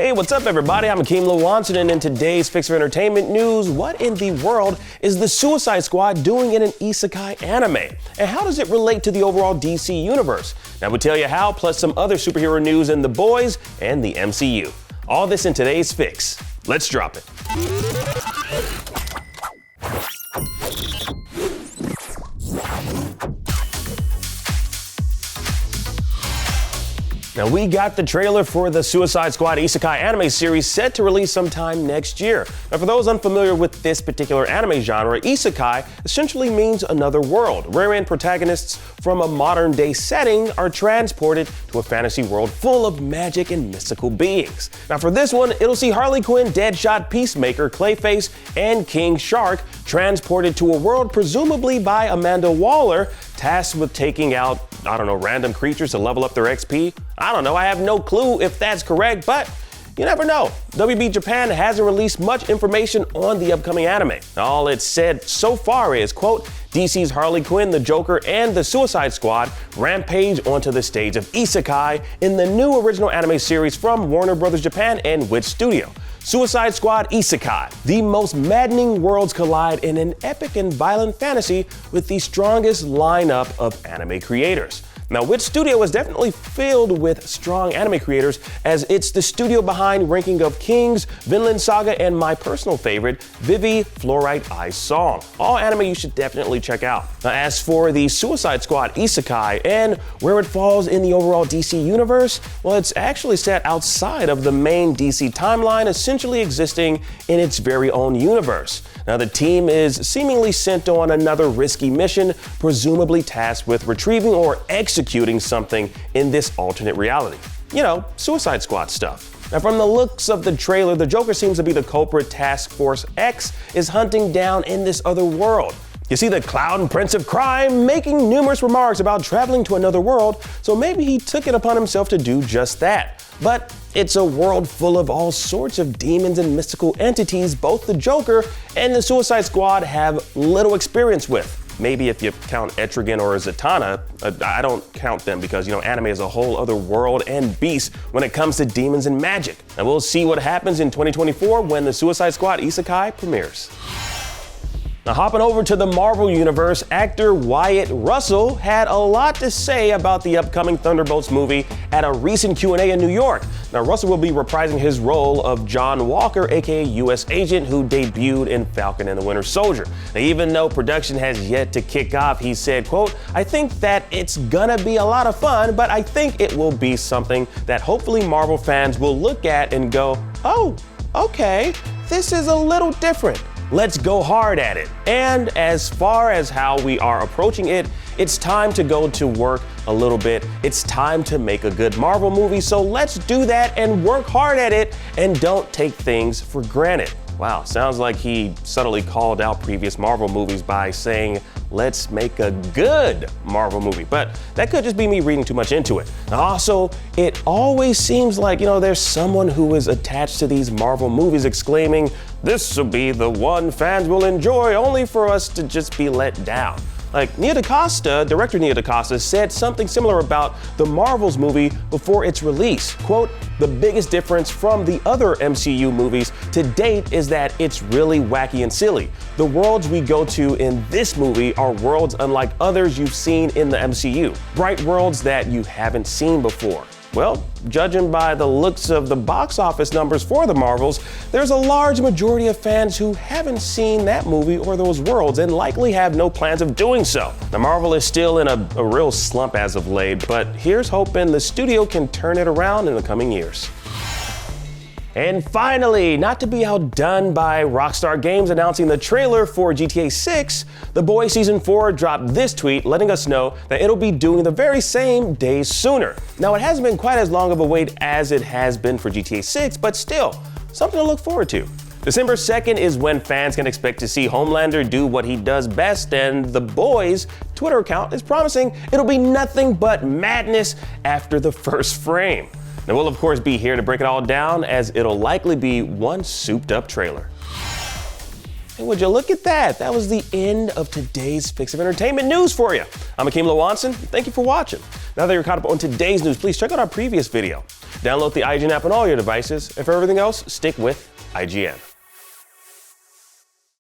Hey, what's up, everybody? I'm Akeem Lawanson, and in today's Fix of Entertainment news, what in the world is the Suicide Squad doing in an Isekai anime? And how does it relate to the overall DC universe? Now, we'll tell you how, plus some other superhero news in The Boys and the MCU. All this in today's Fix. Let's drop it. Now, we got the trailer for the Suicide Squad Isekai anime series set to release sometime next year. Now, for those unfamiliar with this particular anime genre, Isekai essentially means another world, wherein protagonists from a modern-day setting are transported to a fantasy world full of magic and mystical beings. Now, for this one, it'll see Harley Quinn, Deadshot, Peacemaker, Clayface, and King Shark transported to a world presumably by Amanda Waller, tasked with taking out, random creatures to level up their XP. I don't know, I have no clue if that's correct, but you never know. WB Japan hasn't released much information on the upcoming anime. All it's said so far is, quote, DC's Harley Quinn, the Joker, and the Suicide Squad rampage onto the stage of Isekai in the new original anime series from Warner Bros. Japan and Wit Studio. Suicide Squad Isekai. The most maddening worlds collide in an epic and violent fantasy with the strongest lineup of anime creators. Now, Wit Studio is definitely filled with strong anime creators, as it's the studio behind Ranking of Kings, Vinland Saga, and my personal favorite, Vivy Fluorite Ice Song. All anime you should definitely check out. Now, as for the Suicide Squad Isekai and where it falls in the overall DC universe, well, it's actually set outside of the main DC timeline, essentially existing in its very own universe. Now, the team is seemingly sent on another risky mission, presumably tasked with retrieving or executing something in this alternate reality. You know, Suicide Squad stuff. Now, from the looks of the trailer, the Joker seems to be the culprit Task Force X is hunting down in this other world. You see the Clown Prince of Crime making numerous remarks about traveling to another world, so maybe he took it upon himself to do just that. But it's a world full of all sorts of demons and mystical entities both the Joker and the Suicide Squad have little experience with. Maybe if you count Etrigan or Zatanna, I don't count them because, anime is a whole other world and beast when it comes to demons and magic. And we'll see what happens in 2024 when the Suicide Squad Isekai premieres. Now, hopping over to the Marvel Universe, actor Wyatt Russell had a lot to say about the upcoming Thunderbolts movie at a recent Q&A in New York. Now, Russell will be reprising his role of John Walker, aka U.S. Agent, who debuted in Falcon and the Winter Soldier. Now, even though production has yet to kick off, he said, quote, I think that it's gonna be a lot of fun, but I think it will be something that hopefully Marvel fans will look at and go, oh, okay, this is a little different. Let's go hard at it. And as far as how we are approaching it, it's time to go to work a little bit. It's time to make a good Marvel movie, so let's do that and work hard at it and don't take things for granted. Wow, sounds like he subtly called out previous Marvel movies by saying, let's make a good Marvel movie. But that could just be me reading too much into it. Now, also, it always seems like, there's someone who is attached to these Marvel movies exclaiming, this will be the one fans will enjoy, only for us to just be let down. Like director Nia DaCosta said something similar about the Marvels movie before its release. Quote, the biggest difference from the other MCU movies to date is that it's really wacky and silly. The worlds we go to in this movie are worlds unlike others you've seen in the MCU. Bright worlds that you haven't seen before. Well, judging by the looks of the box office numbers for the Marvels, there's a large majority of fans who haven't seen that movie or those worlds and likely have no plans of doing so. Now, Marvel is still in a real slump as of late, but here's hoping the studio can turn it around in the coming years. And finally, not to be outdone by Rockstar Games announcing the trailer for GTA 6, The Boys Season 4 dropped this tweet letting us know that it'll be doing the very same days sooner. Now, it hasn't been quite as long of a wait as it has been for GTA 6, but still, something to look forward to. December 2nd is when fans can expect to see Homelander do what he does best, and The Boys' Twitter account is promising it'll be nothing but madness after the first frame. Now, we'll of course be here to break it all down, as it'll likely be one souped up trailer. And would you look at that? That was the end of today's Fix of Entertainment news for you. I'm Akeem Lawanson. Thank you for watching. Now that you're caught up on today's news, please check out our previous video. Download the IGN app on all your devices, and for everything else, stick with IGN.